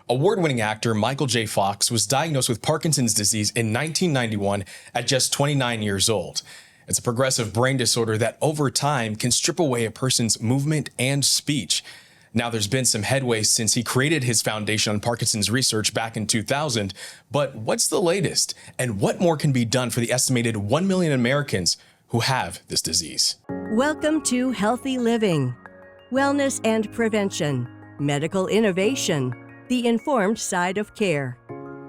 Award-winning actor Michael J. Fox was diagnosed with Parkinson's disease in 1991 at just 29 years old. It's a progressive brain disorder that over time can strip away a person's movement and speech. Now, there's been some headway since he created his foundation on Parkinson's research back in 2000, but what's the latest? And what more can be done for the estimated 1 million Americans who have this disease? Welcome to Healthy Living, Wellness and Prevention, Medical Innovation, the informed side of care.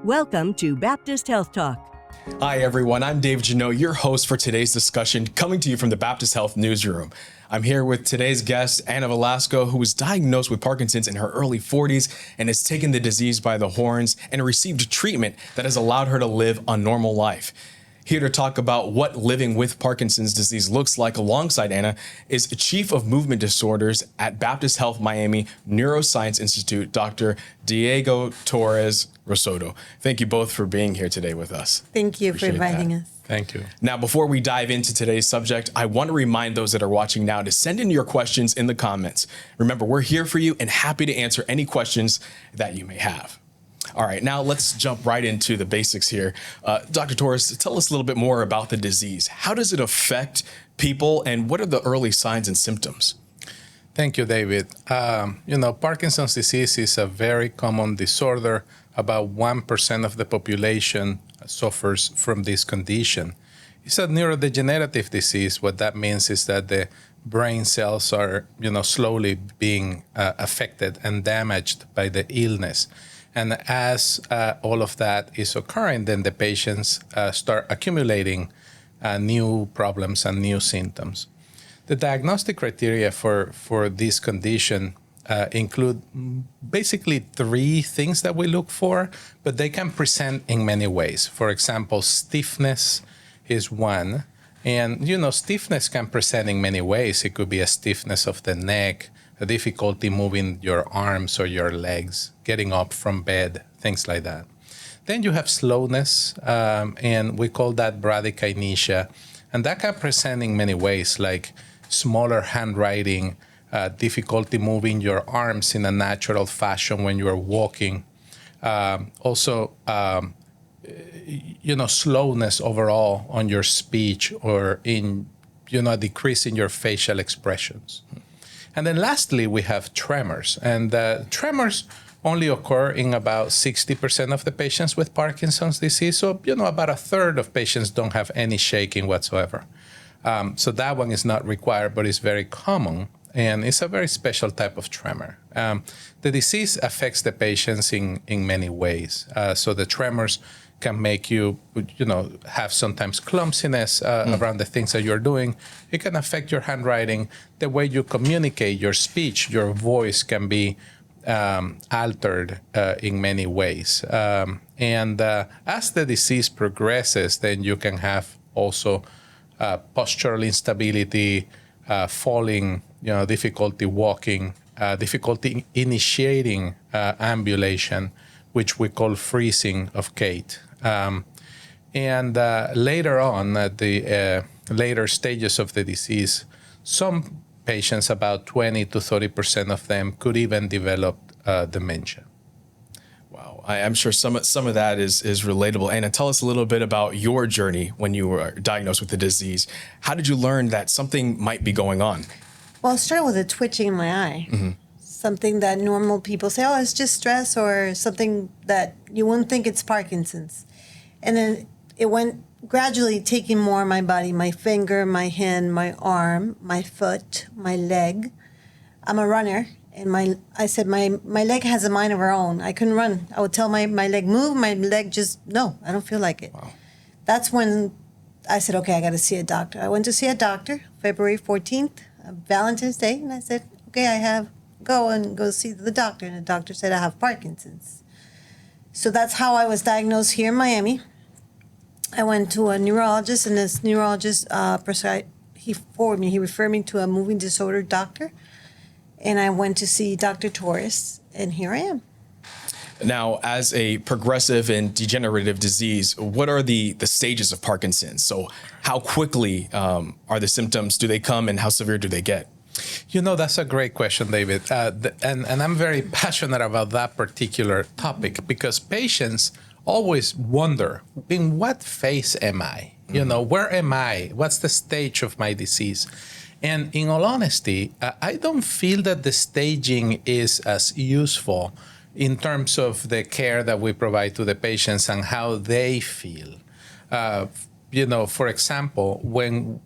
Welcome to Baptist Health Talk. Hi, everyone. I'm Dave Janot, your host for today's discussion, coming to you from the Baptist Health Newsroom. I'm here with today's guest, Anna Velasco, who was diagnosed with Parkinson's in her early 40s and has taken the disease by the horns and received treatment that has allowed her to live a normal life. Here to talk about what living with Parkinson's disease looks like alongside Anna is Chief of Movement Disorders at Baptist Health Miami Neuroscience Institute, Dr. Diego Torres Rosoto. Thank you both for being here today with us. Thank you for inviting us. Thank you. Now, before we dive into today's subject, I want to remind those that are watching now to send in your questions in the comments. Remember, we're here for you and happy to answer any questions that you may have. All right, now let's jump right into the basics here. Dr. Torres, tell us a little bit more about the disease. How does it affect people and what are the early signs and symptoms? Thank you, David. Parkinson's disease is a very common disorder. About 1% of the population suffers from this condition. It's a neurodegenerative disease. What that means is that the brain cells are, slowly being affected and damaged by the illness. And as all of that is occurring, then the patients start accumulating new problems and new symptoms. The diagnostic criteria for this condition include basically three things that we look for, but they can present in many ways. For example, stiffness is one. And, stiffness can present in many ways. It could be a stiffness of the neck, a difficulty moving your arms or your legs, getting up from bed, things like that. Then you have slowness, and we call that bradykinesia. And that can present in many ways, like smaller handwriting, difficulty moving your arms in a natural fashion when you are walking. Slowness overall on your speech or in, a decrease in your facial expressions. And then lastly, we have tremors. And tremors only occur in about 60% of the patients with Parkinson's disease. So, about a third of patients don't have any shaking whatsoever. So that one is not required, but it's very common. And it's a very special type of tremor. The disease affects the patients in many ways. So the tremors can make you, have sometimes clumsiness around the things that you're doing. It can affect your handwriting, the way you communicate, your speech, your voice can be altered in many ways. And as the disease progresses, then you can have also postural instability, falling, difficulty walking, difficulty initiating ambulation, which we call freezing of gait. And later on, at the later stages of the disease, some patients, about 20 to 30% of them, could even develop dementia. Wow, I'm sure some of that is relatable. Anna, tell us a little bit about your journey when you were diagnosed with the disease. How did you learn that something might be going on? Well, I'll start with a twitching in my eye. Mm-hmm. Something that normal people say, oh, it's just stress, or something that you wouldn't think it's Parkinson's. And then it went gradually taking more of my body, my finger, my hand, my arm, my foot, my leg. I'm a runner, and I said my leg has a mind of her own. I couldn't run. I would tell my leg, move, my leg just, no, I don't feel like it. Wow. That's when I said, okay, I got to see a doctor. I went to see a doctor February 14th, Valentine's Day, and I said, okay, go see the doctor. And the doctor said I have Parkinson's. So that's how I was diagnosed here in Miami. I went to a neurologist, and this neurologist he referred me to a moving disorder doctor. And I went to see Dr. Torres, and here I am. Now, as a progressive and degenerative disease, what are the stages of Parkinson's? So how quickly are the symptoms? Do they come, and how severe do they get? That's a great question, David. And I'm very passionate about that particular topic because patients always wonder, in what phase am I? Where am I? What's the stage of my disease? And in all honesty, I don't feel that the staging is as useful in terms of the care that we provide to the patients and how they feel. For example, when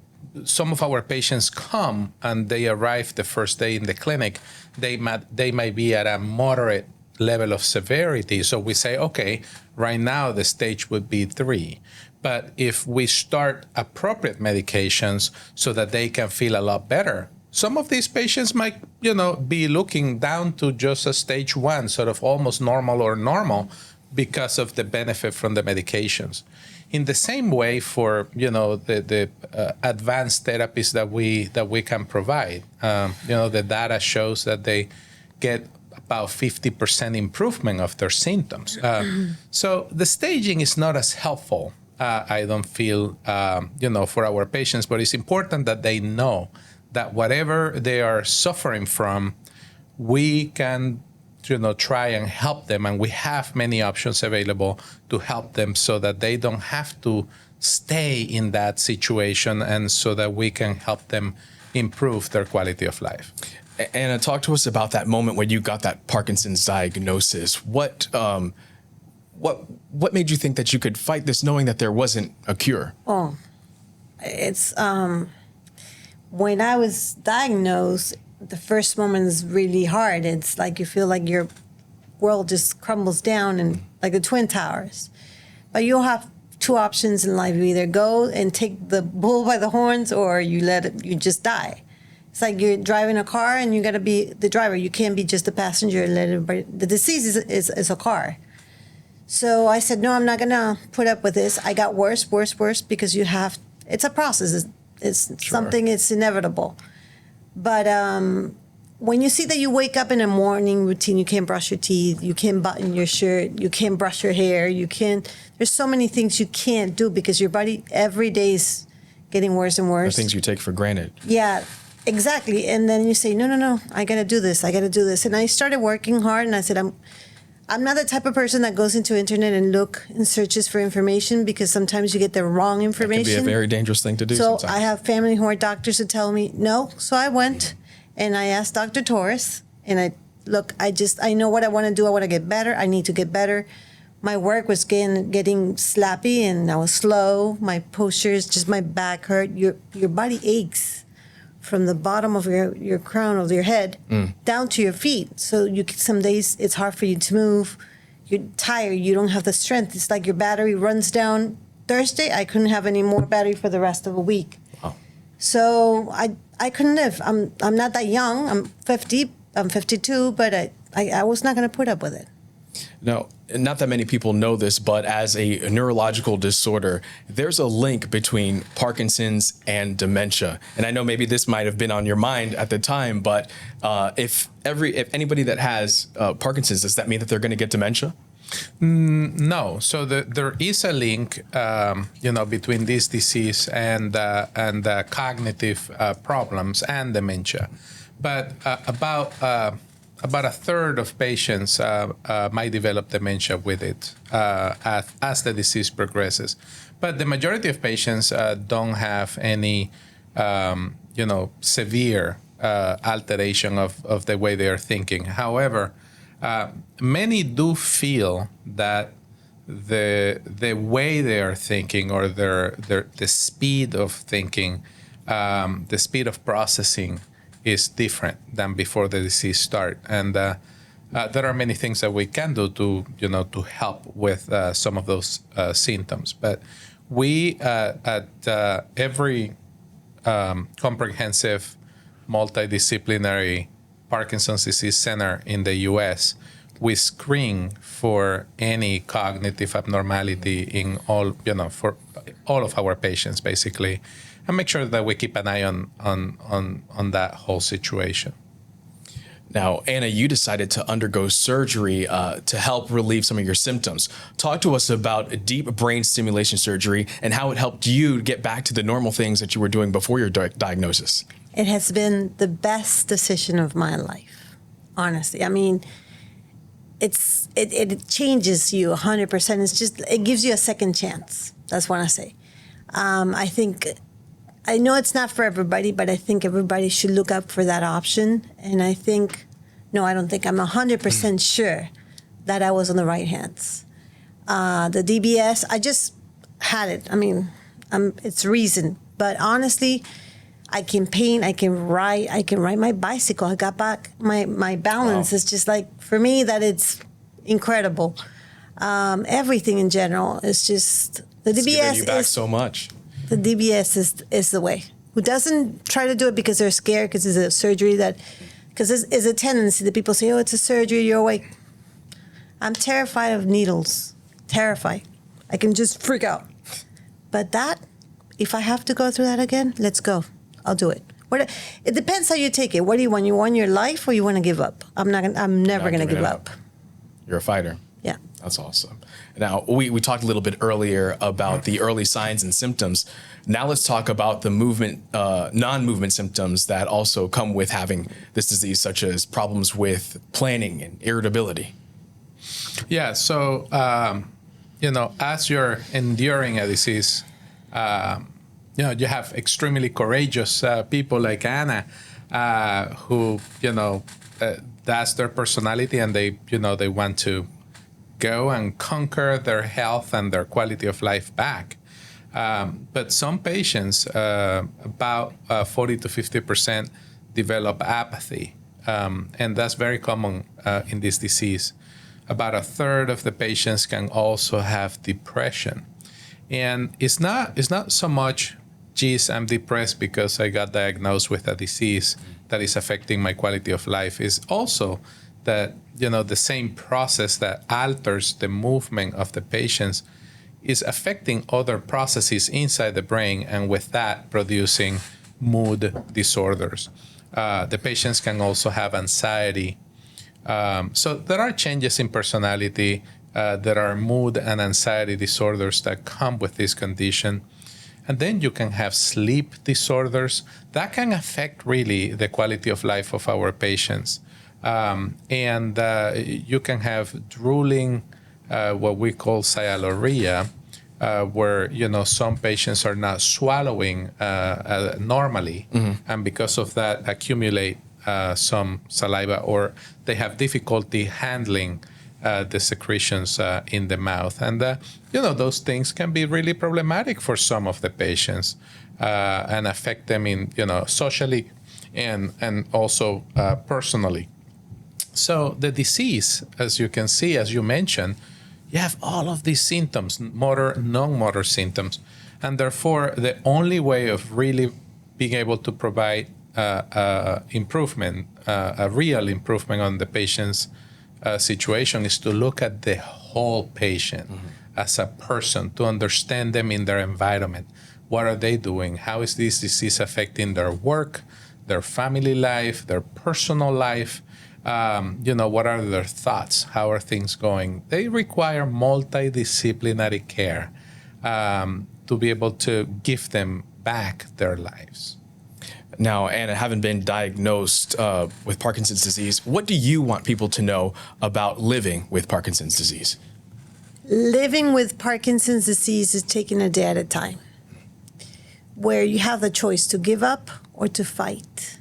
some of our patients come and they arrive the first day in the clinic, they might be at a moderate level of severity. So we say, okay, right now the stage would be 3. But if we start appropriate medications so that they can feel a lot better, some of these patients might, be looking down to just a stage 1, sort of almost normal because of the benefit from the medications. In the same way for, the advanced therapies that we can provide, the data shows that they get about 50% improvement of their symptoms. So the staging is not as helpful, I don't feel, for our patients, but it's important that they know that whatever they are suffering from, we can try and help them, and we have many options available to help them so that they don't have to stay in that situation, and so that we can help them improve their quality of life. Anna, talk to us about that moment when you got that Parkinson's diagnosis. What made you think that you could fight this knowing that there wasn't a cure? Oh, it's when I was diagnosed, the first moment is really hard. It's like you feel like your world just crumbles down, and like the Twin Towers. But you'll have 2 options in life. You either go and take the bull by the horns, or you just die. It's like you're driving a car and you got to be the driver. You can't be just the passenger and let everybody. The disease is a car. So I said, no, I'm not going to put up with this. I got worse, because it's a process. It's sure. Something, it's inevitable. But when you see that you wake up in a morning routine, you can't brush your teeth, you can't button your shirt, you can't brush your hair, there's so many things you can't do because your body every day is getting worse and worse. The things you take for granted. Yeah, exactly. And then you say, no, I got to do this. And I started working hard, and I said, I'm not the type of person that goes into internet and searches for information, because sometimes you get the wrong information. It can be a very dangerous thing to do. So sometimes. I have family who are doctors who tell me no. So I went and I asked Dr. Torres, and I know what I want to do. I want to get better. I need to get better. My work was getting slappy, and I was slow. My postures, just my back hurt. Your body aches from the bottom of your crown of your head down to your feet. So some days it's hard for you to move. You're tired. You don't have the strength. It's like your battery runs down. Thursday, I couldn't have any more battery for the rest of a week. Wow. So I couldn't live. I'm not that young. I'm 50. I'm 52, but I was not going to put up with it. No, not that many people know this, but as a neurological disorder, there's a link between Parkinson's and dementia. And I know maybe this might have been on your mind at the time, but if anybody that has Parkinson's, does that mean that they're going to get dementia? No. So there is a link, between this disease and cognitive problems and dementia. But about a third of patients might develop dementia with it as the disease progresses. But the majority of patients don't have any, severe alteration of the way they are thinking. However, many do feel that the way they are thinking, or the speed of thinking, the speed of processing, is different than before the disease start, and there are many things that we can do to help with some of those symptoms. But we at every comprehensive multidisciplinary Parkinson's disease center in the U.S., we screen for any cognitive abnormality in all, for all of our patients, basically, and make sure that we keep an eye on that whole situation. Now, Anna, you decided to undergo surgery to help relieve some of your symptoms. Talk to us about deep brain stimulation surgery and how it helped you get back to the normal things that you were doing before your diagnosis. It has been the best decision of my life, honestly. I mean, it changes you 100%. It's just, it gives you a second chance. That's what I say. I know it's not for everybody, but I think everybody should look up for that option. And I think, I don't think, I'm 100% sure that I was on the right hands. The DBS, I just had it. I mean, it's recent. But honestly, I can paint, I can ride my bicycle. I got back my balance. Wow. Is just like, for me, that it's incredible. Everything in general is just, the DBS giving you back so much. The DBS is the way. Who doesn't try to do it because they're scared, because it's a surgery because it's a tendency that people say, oh, it's a surgery, you're awake. I'm terrified of needles, terrified. I can just freak out. But if I have to go through that again, let's go. I'll do it. It depends how you take it. What do you want? You want your life, or you want to give up? I'm never going to give up. You're a fighter. Yeah. That's awesome. Now, we talked a little bit earlier about the early signs and symptoms. Now let's talk about the non-movement symptoms that also come with having this disease, such as problems with planning and irritability. Yeah, so, as you're enduring a disease, you have extremely courageous people like Anna who, that's their personality, and they want to go and conquer their health and their quality of life back. But some patients, about 40 to 50%, develop apathy. And that's very common in this disease. About a third of the patients can also have depression. And it's not so much, geez, I'm depressed because I got diagnosed with a disease that is affecting my quality of life. It's also that, the same process that alters the movement of the patients is affecting other processes inside the brain, and with that producing mood disorders. The patients can also have anxiety. So there are changes in personality. There are mood and anxiety disorders that come with this condition. And then you can have sleep disorders that can affect really the quality of life of our patients. And you can have drooling, what we call sialorrhea, where, some patients are not swallowing normally, and because of that accumulate some saliva, or they have difficulty handling the secretions in the mouth. And, those things can be really problematic for some of the patients and affect them in, socially and also personally. So the disease, as you can see, as you mentioned, you have all of these symptoms, motor, non-motor symptoms. And therefore, the only way of really being able to provide improvement, a real improvement on the patient's situation, is to look at the whole patient as a person, to understand them in their environment. What are they doing? How is this disease affecting their work, their family life, their personal life? What are their thoughts? How are things going? They require multidisciplinary care to be able to give them back their lives. Now, Anna, having been diagnosed with Parkinson's disease, what do you want people to know about living with Parkinson's disease? Living with Parkinson's disease is taking a day at a time, where you have the choice to give up or to fight.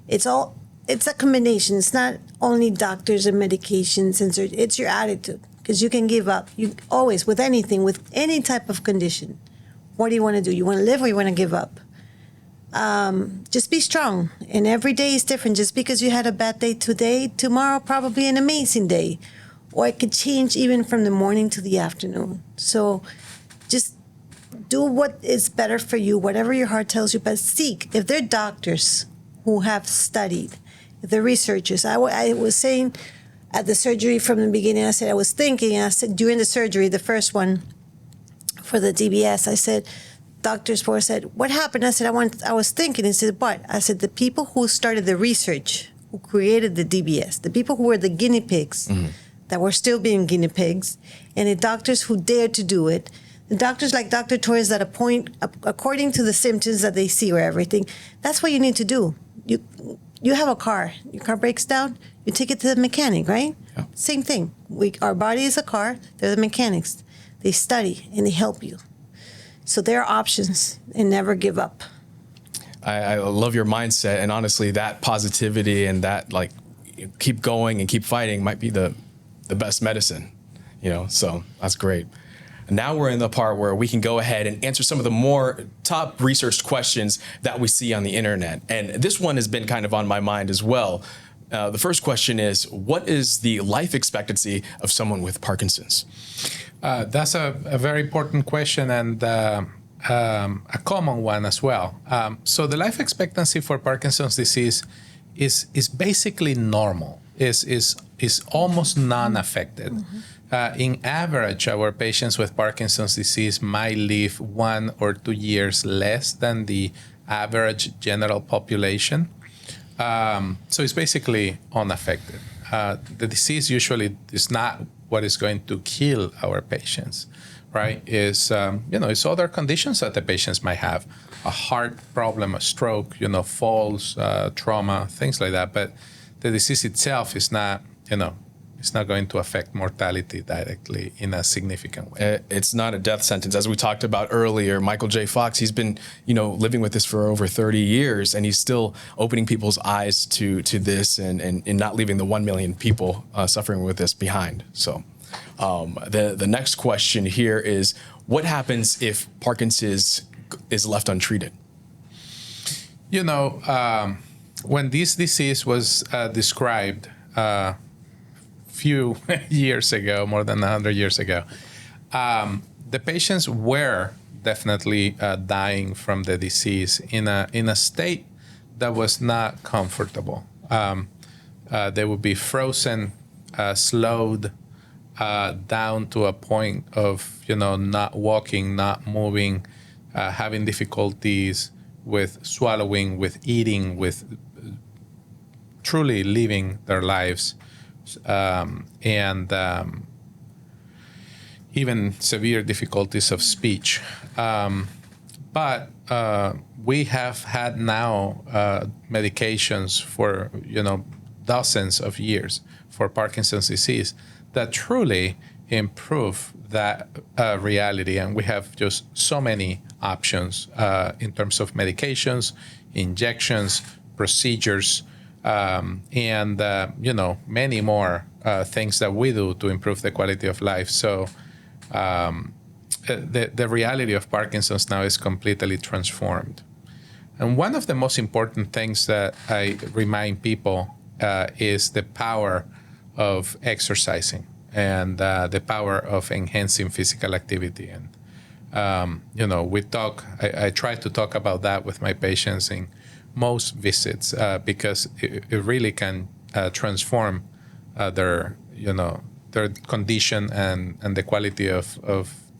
It's a combination. It's not only doctors and medications, and it's your attitude, because you can give up. You always, with anything, with any type of condition, what do you want to do? You want to live, or you want to give up? Just be strong. And every day is different. Just because you had a bad day today, tomorrow probably an amazing day. Or it could change even from the morning to the afternoon. So just do what is better for you, whatever your heart tells you, but seek. If they're doctors who have studied, if they're researchers, I was saying at the surgery from the beginning, I said during the surgery, the first one for the DBS, I said, Dr. Spohr said, what happened? I said, I was thinking. He said, what? I said, the people who started the research, who who created the DBS, the people who were the guinea pigs that were still being guinea pigs, and the doctors who dared to do it. The doctors like Dr. Torres that appoint according to the symptoms that they see or everything. That's what you need to do. You have a car. Your car breaks down. You take it to the mechanic, right? Yeah. Same thing. Our body is a car. They're the mechanics. They study and they help you. So there are options, and never give up. I love your mindset, and honestly, that positivity and that like keep going and keep fighting might be the best medicine, so that's great. Now we're in the part where we can go ahead and answer some of the more top researched questions that we see on the internet. And this one has been kind of on my mind as well. The first question is, what is the life expectancy of someone with Parkinson's? That's a very important question, and a common one as well. So the life expectancy for Parkinson's disease is basically normal, is almost non-affected. In average, our patients with Parkinson's disease might live 1 or 2 years less than the average general population. So it's basically unaffected. The disease usually is not what is going to kill our patients, right? It's other conditions that the patients might have, a heart problem, a stroke, falls, trauma, things like that. But the disease itself is not, it's not going to affect mortality directly in a significant way. It's not a death sentence. As we talked about earlier, Michael J. Fox, he's been, living with this for over 30 years, and he's still opening people's eyes to this and not leaving the 1 million people suffering with this behind. So the next question here is, what happens if Parkinson's is left untreated? When this disease was described, few years ago, more than 100 years ago, the patients were definitely dying from the disease in a state that was not comfortable. They would be frozen, slowed down to a point of not walking, not moving, having difficulties with swallowing, with eating, with truly living their lives. And even severe difficulties of speech. But we have had now medications for, dozens of years for Parkinson's disease that truly improve that reality. And we have just so many options in terms of medications, injections, procedures, and many more things that we do to improve the quality of life. So the reality of Parkinson's now is completely transformed. And one of the most important things that I remind people is the power of exercising and the power of enhancing physical activity. And I try to talk about that with my patients in most visits because it really can transform their condition and the quality of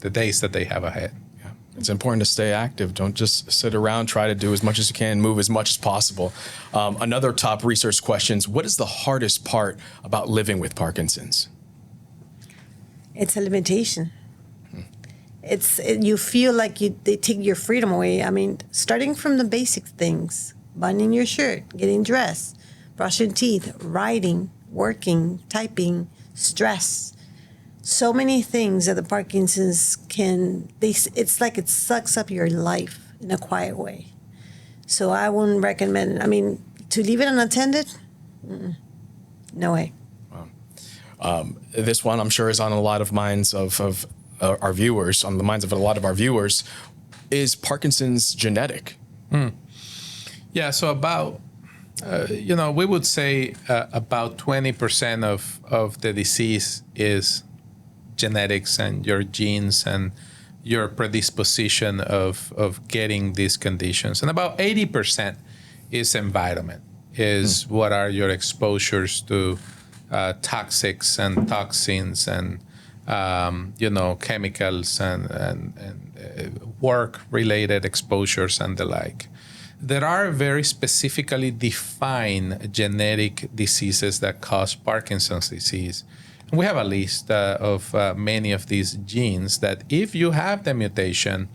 the days that they have ahead. Yeah. It's important to stay active. Don't just sit around. Try to do as much as you can, move as much as possible. Another top research questions: what is the hardest part about living with Parkinson's? It's a limitation. You feel like they take your freedom away. I mean, starting from the basic things: buttoning your shirt, getting dressed, brushing teeth, writing, working, typing, stress. So many things that the Parkinson's it's like it sucks up your life in a quiet way. So I wouldn't recommend, to leave it unattended, no way. Wow. This one I'm sure is on a lot of minds of our viewers, on the minds of a lot of our viewers. Is Parkinson's genetic? Yeah, so about, we would say about 20% of the disease is genetics and your genes and your predisposition of getting these conditions. And about 80% is environment, is what are your exposures to toxics and toxins and, chemicals and work-related exposures and the like. There are very specifically defined genetic diseases that cause Parkinson's disease. We have a list of many of these genes that if you have the mutation,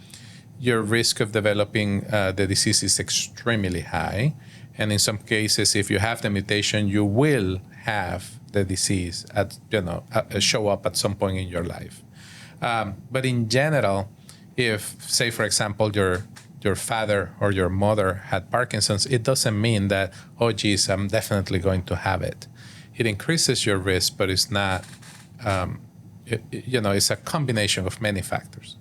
your risk of developing the disease is extremely high. And in some cases, if you have the mutation, you will have the disease show up at some point in your life. But in general, if, say, for example, your father or your mother had Parkinson's, it doesn't mean that, oh, geez, I'm definitely going to have it. It increases your risk, but it's not, it's a combination of many factors.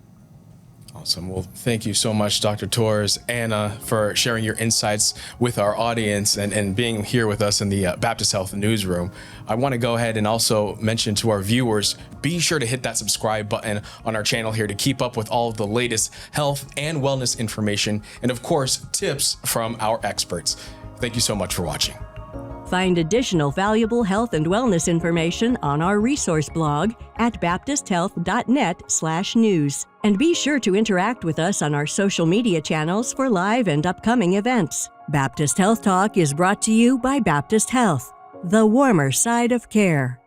Awesome. Well, thank you so much, Dr. Torres, Anna, for sharing your insights with our audience and being here with us in the Baptist Health Newsroom. I want to go ahead and also mention to our viewers, be sure to hit that subscribe button on our channel here to keep up with all of the latest health and wellness information, and of course, tips from our experts. Thank you so much for watching. Find additional valuable health and wellness information on our resource blog at baptisthealth.net/news. And be sure to interact with us on our social media channels for live and upcoming events. Baptist Health Talk is brought to you by Baptist Health, the warmer side of care.